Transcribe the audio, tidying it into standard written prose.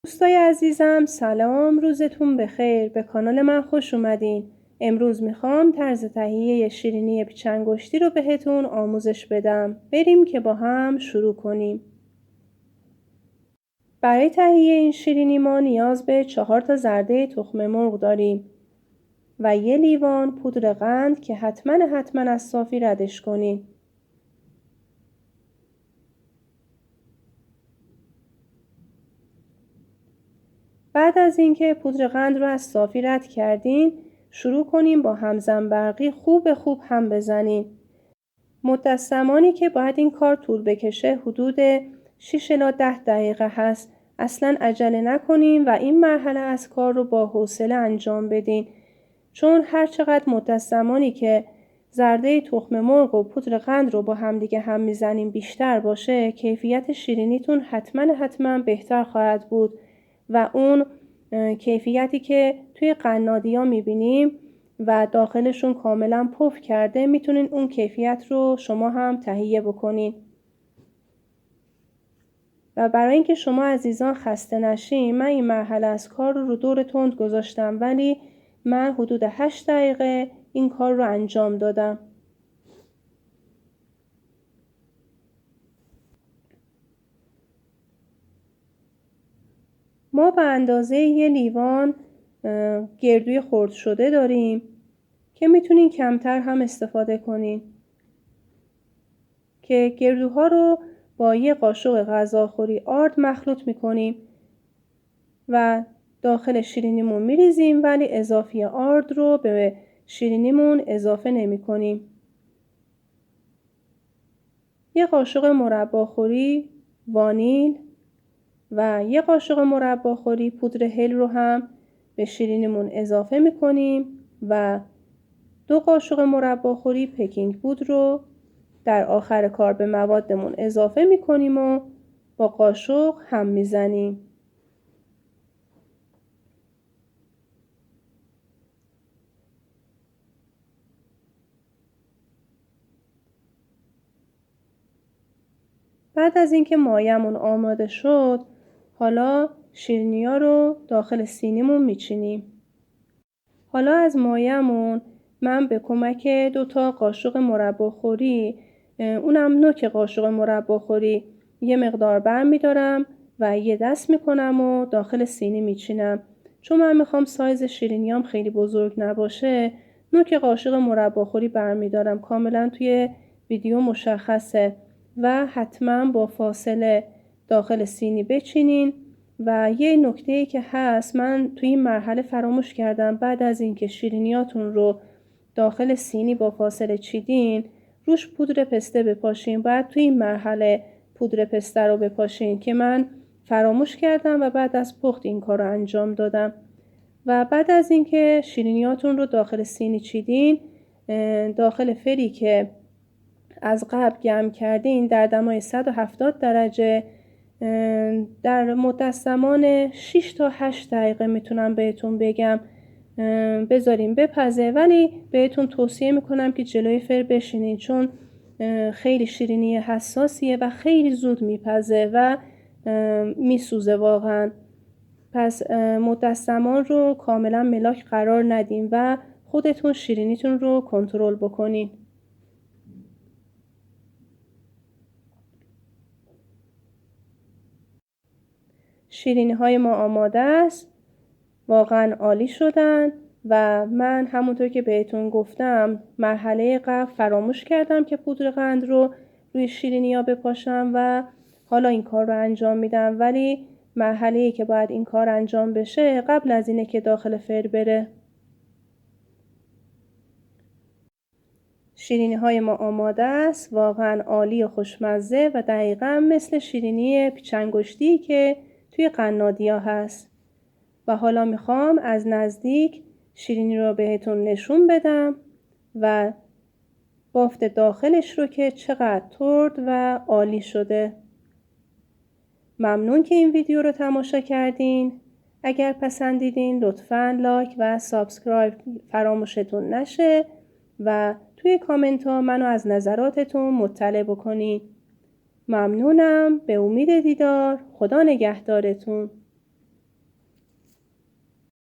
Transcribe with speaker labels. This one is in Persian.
Speaker 1: دوستای عزیزم سلام، روزتون بخیر. به کانال من خوش اومدین. امروز میخوام طرز تهیه شیرینی پیچ انگشتی رو بهتون آموزش بدم. بریم که با هم شروع کنیم. برای تهیه این شیرینی ما نیاز به 4 تا زرده تخم مرغ داریم و 1 لیوان پودر قند که حتما از صافی ردش کنین. بعد از اینکه پودر قند رو از صافی رد کردین، شروع کنیم با همزن برقی خوب هم بزنین. مدت زمانی که باید این کار طول بکشه حدود 6 الی 10 دقیقه هست. اصلا عجله نکنین و این مرحله از کار رو با حوصله انجام بدین، چون هر چقدر مدت زمانی که زرده تخم مرغ و پودر قند رو با همدیگه هم میزنیم بیشتر باشه، کیفیت شیرینیتون حتما بهتر خواهد بود و اون کیفیتی که توی قنادی‌ها میبینیم و داخلشون کاملا پف کرده، میتونین اون کیفیت رو شما هم تهیه بکنین. و برای اینکه شما عزیزان خسته نشین، من این مرحله از کار رو دور تند گذاشتم، ولی من حدود 8 دقیقه این کار رو انجام دادم. ما به اندازه 1 لیوان گردوی خرد شده داریم که میتونین کمتر هم استفاده کنین، که گردوها رو با 1 قاشق غذاخوری آرد مخلوط میکنیم و داخل شیرینیمون میریزیم، ولی اضافی آرد رو به شیرینیمون اضافه نمی کنیم. 1 قاشق مرباخوری وانیل و 1 قاشق مرباخوری پودر هل رو هم به شیرینیمون اضافه میکنیم و 2 قاشق مرباخوری پکینگ پودر رو در آخر کار به موادمون اضافه میکنیم و با قاشق هم میزنیم. بعد از اینکه مایمون آماده شد، حالا شیرینی‌ها رو داخل سینیمون میچینیم. حالا از مایمون من به کمک 2 تا قاشق مرباخوری، اونم نوک قاشق مرباخوری، یه مقدار بر میدارم و یه دست میکنم و داخل سینی میچینم. چون من میخوام سایز شیرینیام خیلی بزرگ نباشه، نوک قاشق مرباخوری بر میدارم. کاملا توی ویدیو مشخصه و حتما با فاصله داخل سینی بچینین. و یه نکته‌ای که هست، من توی این مرحله فراموش کردم، بعد از اینکه شیرینیاتون رو داخل سینی با فاصله چیدین، روش پودر پسته بپاشین. بعد توی این مرحله پودر پسته رو بپاشین که من فراموش کردم و بعد از پخت این کار رو انجام دادم. و بعد از اینکه شیرینیاتون رو داخل سینی چیدین، داخل فری که از قبل گرم کردین در دمای 170 درجه در مدت زمان 6 تا 8 دقیقه میتونم بهتون بگم بذاریم بپزه، ولی بهتون توصیه میکنم که جلوی فر بشینین، چون خیلی شیرینی حساسیه و خیلی زود میپزه و میسوزه واقعا. پس مدت زمان رو کاملا ملاک قرار ندیم و خودتون شیرینیتون رو کنترل بکنین. شیرینی های ما آماده است، واقعا عالی شدن و من همونطور که بهتون گفتم مرحله قبل فراموش کردم که پودر قند رو روی شیرینی ها بپاشم و حالا این کار رو انجام میدم، ولی مرحله‌ای که باید این کار انجام بشه قبل از اینه که داخل فر بره. شیرینی های ما آماده است، واقعا عالی و خوشمزه و دقیقا مثل شیرینی پیچ انگشتی که توی قنادی‌ها هست. و حالا میخوام از نزدیک شیرینی رو بهتون نشون بدم و بافت داخلش رو که چقدر ترد و عالی شده. ممنون که این ویدیو رو تماشا کردین. اگر پسندیدین لطفاً لایک و سابسکرایب فراموشتون نشه و توی کامنت ها منو از نظراتتون مطلع بکنین. ممنونم. به امید دیدار. خدا نگهدارتون.